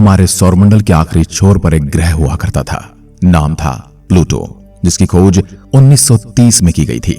हमारे सौरमंडल के आखिरी छोर पर एक ग्रह हुआ करता था। नाम था प्लूटो, जिसकी खोज 1930 में की गई थी।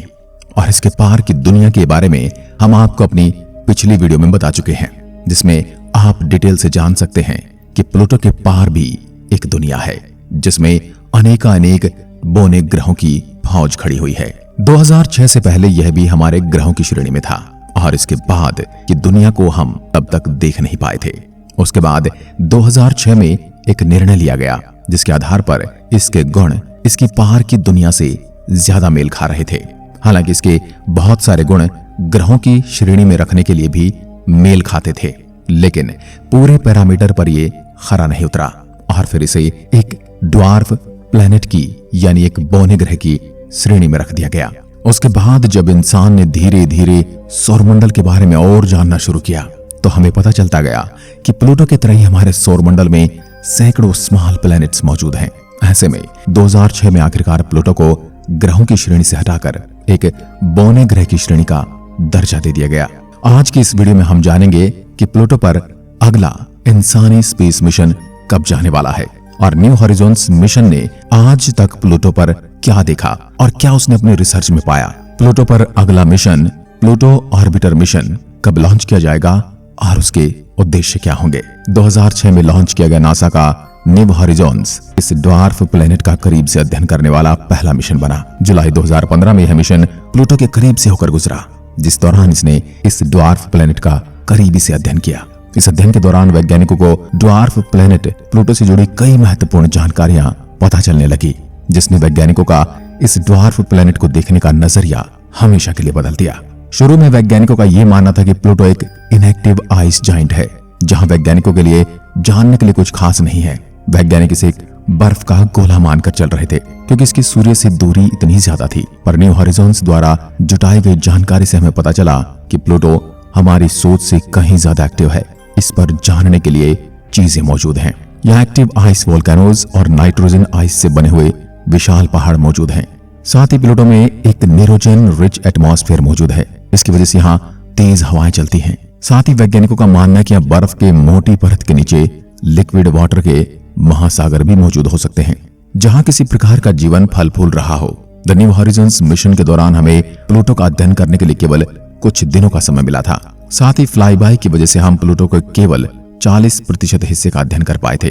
और इसके पार की दुनिया के बारे में हम आपको अपनी पिछली वीडियो में बता चुके हैं, जिसमें आप डिटेल से जान सकते हैं कि प्लूटो के पार भी एक दुनिया है जिसमें अनेक बोने ग्रहों की फौज खड़ी हुई है। 2006 से पहले यह भी हमारे ग्रहों की श्रेणी में था और इसके बाद की दुनिया को हम तब तक देख नहीं पाए थे। उसके बाद 2006 में एक निर्णय लिया गया जिसके आधार पर इसके गुण इसकी पार की दुनिया से ज्यादा मेल खा रहे थे। हालांकि इसके बहुत सारे गुण ग्रहों की श्रेणी में रखने के लिए भी मेल खाते थे, लेकिन पूरे पैरामीटर पर ये खरा नहीं उतरा और फिर इसे एक ड्वार्फ प्लैनेट की यानी एक बौने ग्रह की श्रेणी में रख दिया गया। उसके बाद जब इंसान ने धीरे धीरे सौरमंडल के बारे में और जानना शुरू किया तो हमें पता चलता गया कि प्लूटो की तरह ही हमारे सौरमंडल में सैकड़ों स्मॉल प्लैनेट्स मौजूद हैं। ऐसे में 2006 में आखिरकार प्लूटो को ग्रहों की श्रेणी से हटाकर एक बौने ग्रह की श्रेणी का दर्जा दे दिया गया। आज की इस वीडियो में हम जानेंगे कि प्लूटो पर अगला इंसानी स्पेस मिशन कब जाने वाला है और न्यू हॉरिजॉन्स मिशन ने आज तक प्लूटो पर क्या देखा और क्या उसने अपने रिसर्च में पाया। प्लूटो पर अगला मिशन प्लूटो ऑर्बिटर मिशन कब लॉन्च किया जाएगा और उसके उद्देश्य क्या होंगे। 2006 में लॉन्च किया गया नासा का न्यू हॉरिजॉन्स इस ड्वार्फ प्लैनेट का करीब से अध्ययन करने वाला पहला मिशन बना। जुलाई 2015 में यह मिशन प्लूटो के करीब से होकर गुजरा, जिस दौरान इसने इस ड्वार्फ प्लैनेट का करीबी से अध्ययन किया। इस अध्ययन के दौरान वैज्ञानिकों को ड्वार्फ प्लैनेट प्लूटो से जुड़ी कई महत्वपूर्ण जानकारियां पता चलने लगी, जिसने वैज्ञानिकों का इस ड्वार्फ प्लैनेट को देखने का नजरिया हमेशा के लिए बदल दिया। शुरू में वैज्ञानिकों का यह मानना था कि प्लूटो एक इनएक्टिव आइस जाइंट है, जहां वैज्ञानिकों के लिए जानने के लिए कुछ खास नहीं है। वैज्ञानिक इसे एक बर्फ का गोला मानकर चल रहे थे क्योंकि इसकी सूर्य से दूरी इतनी ज्यादा थी। पर न्यू हॉरिजॉन्स द्वारा जुटाई गई जानकारी से हमें पता चला कि प्लूटो हमारी सोच से कहीं ज्यादा एक्टिव है। इस पर जानने के लिए चीजें मौजूद हैं। यहाँ एक्टिव आइस वोल्केनोज और नाइट्रोजन आइस से बने हुए विशाल पहाड़ मौजूद हैं। साथ ही प्लूटो में एक निरोजन रिच एटमॉस्फेयर मौजूद है। इसकी वजह से यहाँ तेज हवाएं चलती हैं। साथ ही वैज्ञानिकों का मानना है कि यहाँ बर्फ के मोटी परत के नीचे लिक्विड वाटर के महासागर भी मौजूद हो सकते हैं, जहाँ किसी प्रकार का जीवन फल फूल रहा हो। द न्यू हॉरिजॉन्स मिशन के दौरान हमें प्लूटो का अध्ययन करने के लिए केवल कुछ दिनों का समय मिला था। साथ ही फ्लाई बाय की वजह से हम प्लूटो के केवल 40% हिस्से का अध्ययन कर पाए थे,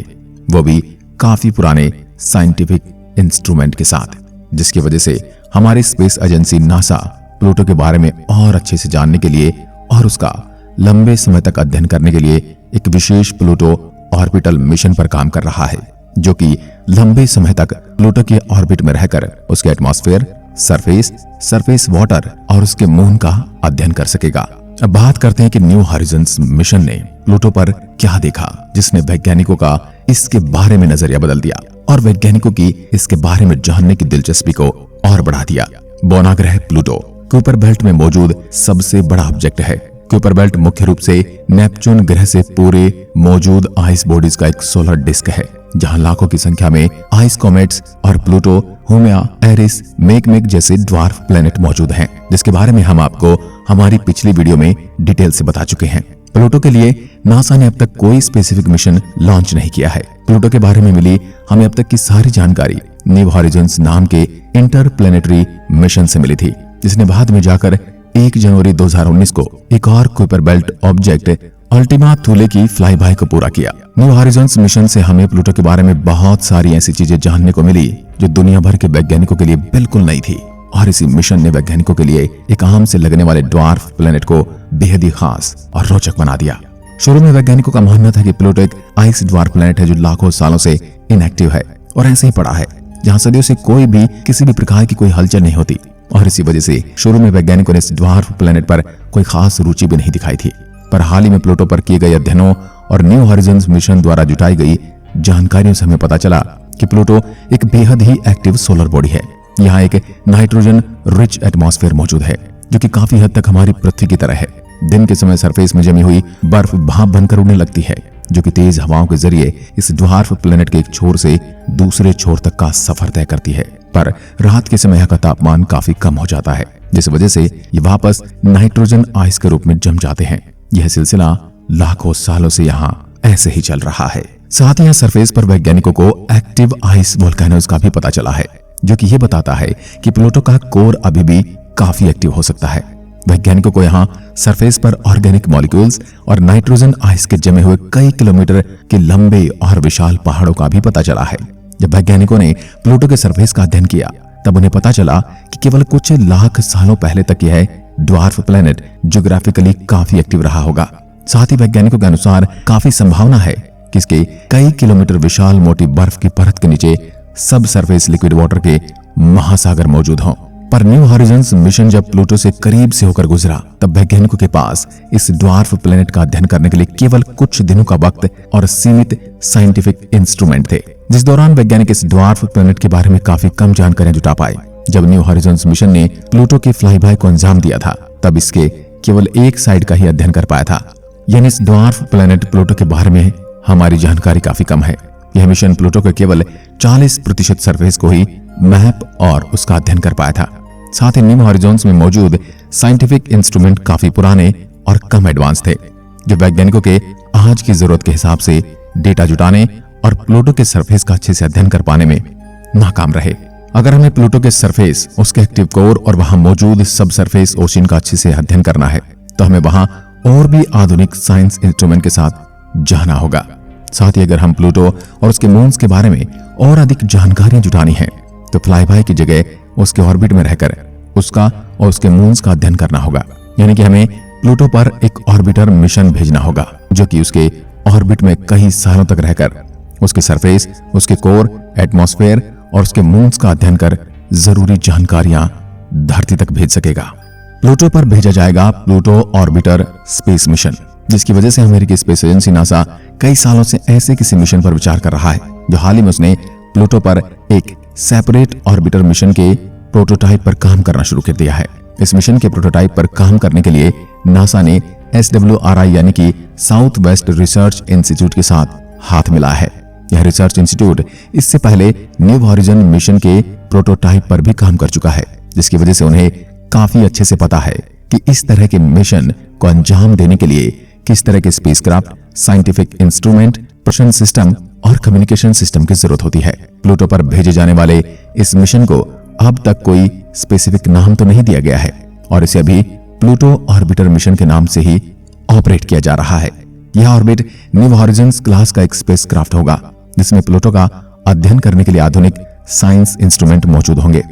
वो भी काफी पुराने साइंटिफिक इंस्ट्रूमेंट के साथ, जिसकी वजह से हमारी स्पेस एजेंसी नासा प्लूटो के बारे में और अच्छे से जानने के लिए और उसका लंबे समय तक अध्ययन करने के लिए एक विशेष प्लूटो ऑर्बिटल मिशन पर काम कर रहा है, जो कि लंबे समय तक प्लूटो के ऑर्बिट में रहकर उसके एटमॉस्फेयर, सरफेस वाटर और उसके मून का अध्ययन कर सकेगा। अब बात करते हैं कि न्यू हॉरिजॉन्स मिशन ने प्लूटो पर क्या देखा, जिसने वैज्ञानिकों का इसके बारे में नजरिया बदल दिया और वैज्ञानिकों की इसके बारे में जानने की दिलचस्पी को और बढ़ा दिया। बौना ग्रह प्लूटो कुइपर बेल्ट में मौजूद सबसे बड़ा ऑब्जेक्ट है। कुइपर बेल्ट मुख्य रूप से नेपच्यून ग्रह से पूरे मौजूद आइस बॉडीज का एक सोलर डिस्क है, जहां लाखों की संख्या में आइस कॉमेट्स और प्लूटो, हुमिया, एरिस, मेकमेक जैसे ड्वार्फ प्लैनेट मौजूद हैं, जिसके बारे में हम आपको हमारी पिछली वीडियो में डिटेल से बता चुके हैं। प्लूटो के लिए नासा ने अब तक कोई स्पेसिफिक मिशन लॉन्च नहीं किया है। प्लूटो के बारे में मिली हमें अब तक की सारी जानकारी न्यू हॉरिजॉन्स नाम के इंटरप्लैनेटरी मिशन से मिली थी, जिसने बाद में जाकर 1 जनवरी 2019 को एक और कुइपर बेल्ट ऑब्जेक्ट अल्टीमा थूले की फ्लाई बाय को पूरा किया। न्यू हॉरिजॉन्स मिशन से हमें प्लूटो के बारे में बहुत सारी ऐसी चीजें जानने को मिली जो दुनिया भर के वैज्ञानिकों के लिए बिल्कुल नई थी, और इसी मिशन ने वैज्ञानिकों के लिए एक आम से लगने वाले ड्वार्फ प्लैनेट को बेहद ही खास और रोचक बना दिया। शुरू में वैज्ञानिकों का मानना था कि प्लूटो एक आइस ड्वार्फ प्लैनेट है जो लाखों सालों से इनएक्टिव है और ऐसे ही पड़ा है, जहाँ सदियों से कोई भी किसी भी प्रकार की कोई हलचल नहीं होती, और इसी वजह से शुरू में वैज्ञानिकों ने इस ड्वार्फ प्लैनेट पर कोई खास रुचि भी नहीं दिखाई थी। पर हाल ही में प्लूटो पर किए गए अध्ययनों और न्यू हॉरिजॉन्स मिशन द्वारा जुटाई गई जानकारियों से हमें पता चला कि प्लूटो एक बेहद ही एक्टिव सोलर बॉडी है। यहाँ एक नाइट्रोजन रिच एटमॉस्फेयर मौजूद है, जो कि काफी हद तक हमारी पृथ्वी की तरह है। दिन के समय सरफेस में जमी हुई बर्फ भाप बनकर उड़ने लगती है, जो कि तेज हवाओं के जरिए इस ड्वार्फ प्लैनेट के एक छोर से दूसरे छोर तक का सफर तय करती है। पर रात के समय यहाँ का तापमान काफी कम हो जाता है, जिस वजह से ये वापस नाइट्रोजन आइस के रूप में जम जाते हैं। यह सिलसिला लाखों सालों से यहाँ ऐसे ही चल रहा है। साथ ही यहाँ सरफेस पर वैज्ञानिकों को एक्टिव आइस वोल्केनोज का भी पता चला है, जो कि ये बताता है कि प्लूटो का कोर अभी भी काफी एक्टिव हो सकता है। वैज्ञानिकों को यहाँ सरफेस पर ऑर्गेनिक मॉलिक्यूल्स और नाइट्रोजन आइस के जमे हुए कई किलोमीटर के लंबे और विशाल पहाड़ों का भी पता चला है। जब वैज्ञानिकों ने प्लूटो के सरफेस का अध्ययन किया तब उन्हें पता चला कि केवल कुछ लाख सालों पहले तक यह ड्वार्फ प्लैनेट ज्योग्राफिकली काफी एक्टिव रहा होगा। साथ ही वैज्ञानिकों के अनुसार काफी संभावना है कि इसके कई किलोमीटर विशाल मोटी बर्फ की परत के नीचे सब सरफेस लिक्विड वाटर के महासागर मौजूद हों। पर न्यू हॉरिजॉन्स मिशन जब प्लूटो से करीब से होकर गुजरा तब वैज्ञानिकों के पास इस ड्वार्फ प्लैनेट का अध्ययन करने के लिए केवल कुछ दिनों का वक्त और सीमित साइंटिफिक इंस्ट्रूमेंट थे, जिस दौरान वैज्ञानिक इस ड्वार्फ प्लैनेट के बारे में काफी कम जानकारियां जुटा पाए। जब न्यू हॉरिजॉन्स मिशन ने प्लूटो के फ्लाईबाय को अंजाम दिया था तब इसके केवल एक साइड का ही अध्ययन कर पाया था, यानी इस ड्वार्फ प्लैनेट प्लूटो के बारे में हमारी जानकारी काफी कम है। यह मिशन प्लूटो के केवल 40% सरफेस को ही मैप और उसका अध्ययन कर पाया था। साथ ही न्यू हॉरिजॉन्स में मौजूद साइंटिफिक इंस्ट्रूमेंट काफी पुराने और कम एडवांस थे, जो वैज्ञानिकों के आज की जरूरत के हिसाब से डेटा जुटाने और प्लूटो के सरफेस का अच्छे से अध्ययन कर पाने में नाकाम रहे। अगर हमें प्लूटो के सरफेस, उसके एक्टिव कोर और वहां मौजूद सब सरफेस ओशन का अच्छे से अध्ययन करना है तो हमें वहां और भी आधुनिक साइंस इंस्ट्रूमेंट के साथ जाना होगा। साथ ही अगर हम प्लूटो और उसके मून्स के बारे में और अधिक जानकारियां जुटानी है तो फ्लाईबाय की जगह उसके ऑर्बिट में रहकर उसका और उसके मून्स का अध्ययन करना होगा, यानी कि हमें प्लूटो पर एक ऑर्बिटर मिशन भेजना होगा जो कि उसके ऑर्बिट में कई सालों तक रहकर उसके सरफेस, उसके कोर, एटमॉस्फेयर और उसके मून्स का अध्ययन कर जरूरी जानकारियां धरती तक भेज सकेगा। प्लूटो पर भेजा जाएगा प्लूटो ऑर्बिटर स्पेस मिशन, जिसकी वजह से अमेरिकी स्पेस एजेंसी नासा कई सालों से ऐसे किसी मिशन पर विचार कर रहा है, जो हाल ही में उसने प्लूटो पर एक सेपरेट ऑर्बिटर मिशन के प्रोटोटाइप पर काम करना शुरू कर दिया है। इस मिशन के प्रोटोटाइप पर काम करने के लिए नासा ने SWRI यानी कि साउथ वेस्ट रिसर्च इंस्टीट्यूट के साथ हाथ मिलाया है। यह रिसर्च इंस्टीट्यूट इससे पहले न्यू हॉरिजॉन मिशन के प्रोटोटाइप पर भी काम कर चुका है, जिसकी वजह से उन्हें काफी अच्छे से पता है कि इस तरह के मिशन को अंजाम देने के लिए किस तरह के स्पेसक्राफ्ट, साइंटिफिक इंस्ट्रूमेंट, प्रशन सिस्टम और कम्युनिकेशन सिस्टम की जरूरत होती है। प्लूटो पर भेजे जाने वाले इस मिशन को अब तक कोई स्पेसिफिक नाम तो नहीं दिया गया है और इसे अभी प्लूटो ऑर्बिटर मिशन के नाम से ही ऑपरेट किया जा रहा है। यह ऑर्बिट न्यू हॉरिजॉन्स क्लास का एक स्पेसक्राफ्ट होगा, जिसमें प्लूटो का अध्ययन करने के लिए आधुनिक साइंस इंस्ट्रूमेंट मौजूद होंगे,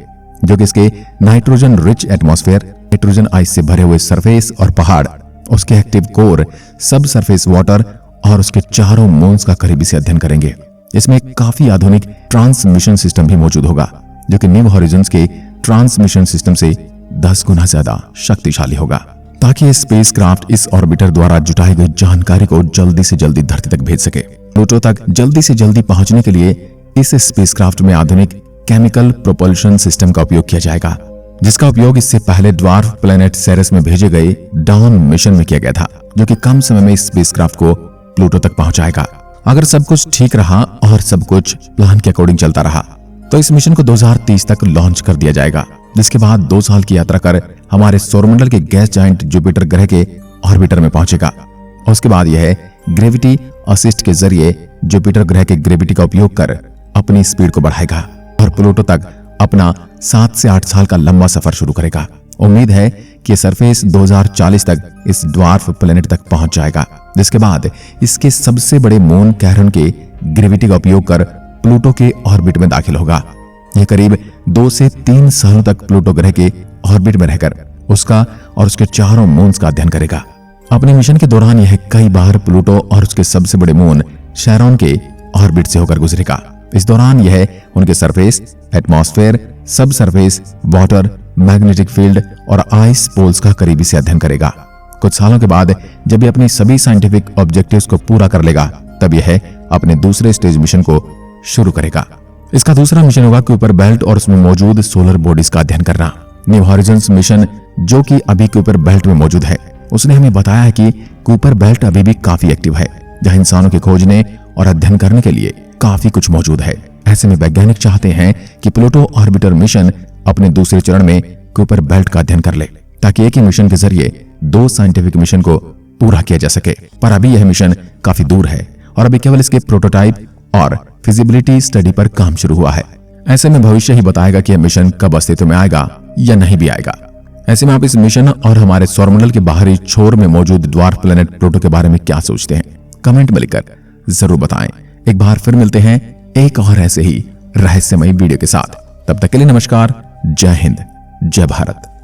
जो कि इसके nitrogen rich atmosphere, nitrogen ice से भरे हुए सरफेस और पहाड़, उसके एक्टिव कोर, सब सरफेस वाटर और उसके चारों मून्स का करीबी से अध्ययन करेंगे। इसमें एक काफी आधुनिक ट्रांसमिशन सिस्टम भी मौजूद होगा, जो कि न्यू हॉरिजॉन्स के ट्रांसमिशन सिस्टम से 10 गुना ज्यादा शक्तिशाली होगा, ताकि स्पेसक्राफ्ट इस ऑर्बिटर द्वारा जुटाई गई जानकारी को जल्दी से जल्दी धरती तक भेज सके। प्लूटो तक जल्दी से जल्दी पहुंचने के लिए इस स्पेसक्राफ्ट में आधुनिक केमिकल प्रोपल्शन सिस्टम का उपयोग किया जाएगा, जिसका उपयोग इससे पहले ड्वार्फ प्लैनेट सेरेस में भेजे गए डाउन मिशन में किया गया था, जो कि कम समय में इस स्पेसक्राफ्ट को प्लूटो तक पहुंचाएगा। अगर सब कुछ ठीक रहा और सब कुछ प्लान के अकॉर्डिंग चलता रहा तो इस मिशन को 2030 तक लॉन्च कर दिया जाएगा, जिसके बाद 2 साल की यात्रा कर हमारे सौरमंडल के गैस जाइंट जुपिटर ग्रह के ऑर्बिटर में पहुंचेगा। और उसके बाद यह ग्रेविटी असिस्ट के जरिए जुपिटर ग्रह के ग्रेविटी का उपयोग कर अपनी स्पीड को बढ़ाएगा और प्लूटो तक अपना 7 से 8 साल का लंबा सफर शुरू करेगा। उम्मीद है कि सरफेस 2040 तक इस ड्वार्फ प्लैनेट तक पहुंच जाएगा, जिसके बाद इसके सबसे बड़े मून कैरन के ग्रेविटी का उपयोग कर प्लूटो के ऑर्बिट में दाखिल होगा। यह करीब 2 से 3 सालों तक प्लूटो ग्रह के ऑर्बिट में रहकर उसका और उसके चारों मून्स का अध्ययन करेगा। अपने मिशन के दौरान यह कई बार प्लूटो और उसके सबसे बड़े मून शैरोन के ऑर्बिट से होकर गुजरेगा। इस दौरान यह उनके सरफेस, एटमॉस्फेयर, सब सरफेस वाटर, मैग्नेटिक फील्ड और आइस पोल्स का करीबी से अध्ययन करेगा। कुछ सालों के बाद जब यह अपनी सभी साइंटिफिक ऑब्जेक्टिव्स को पूरा कर लेगा तब यह अपने दूसरे स्टेज मिशन को शुरू करेगा। इसका दूसरा मिशन होगा कुइपर बेल्ट और उसमें मौजूद सोलर बॉडीज का अध्ययन करना। न्यू हॉरिजॉन्स मिशन जो कि अभी कुइपर बेल्ट में मौजूद है, उसने हमें बताया है कि कुइपर बेल्ट अभी भी काफी एक्टिव है, जहां इंसानों के खोजने और अध्ययन करने के लिए काफी कुछ मौजूद है। ऐसे में वैज्ञानिक चाहते हैं कि प्लूटो ऑर्बिटर मिशन अपने दूसरे चरण में कुइपर बेल्ट का अध्ययन कर ले, ताकि एक ही मिशन के जरिए 2 साइंटिफिक मिशन को पूरा किया जा सके। पर अभी यह मिशन काफी दूर है और अभी केवल इसके प्रोटोटाइप और फिजिबिलिटी स्टडी पर काम शुरू हुआ है। ऐसे में भविष्य ही बताएगा कि यह मिशन कब अस्तित्व में आएगा या नहीं भी आएगा। ऐसे में आप इस मिशन और हमारे सौरमंडल के बाहरी छोर में मौजूद ड्वार्फ प्लेनेट प्लूटो के बारे में क्या सोचते हैं? कमेंट में लिखकर जरूर बताएं। एक बार फिर मिलते हैं एक और ऐसे ही रहस्यमयी वीडियो के साथ। तब तक के लिए नमस्कार, जय हिंद, जय भारत।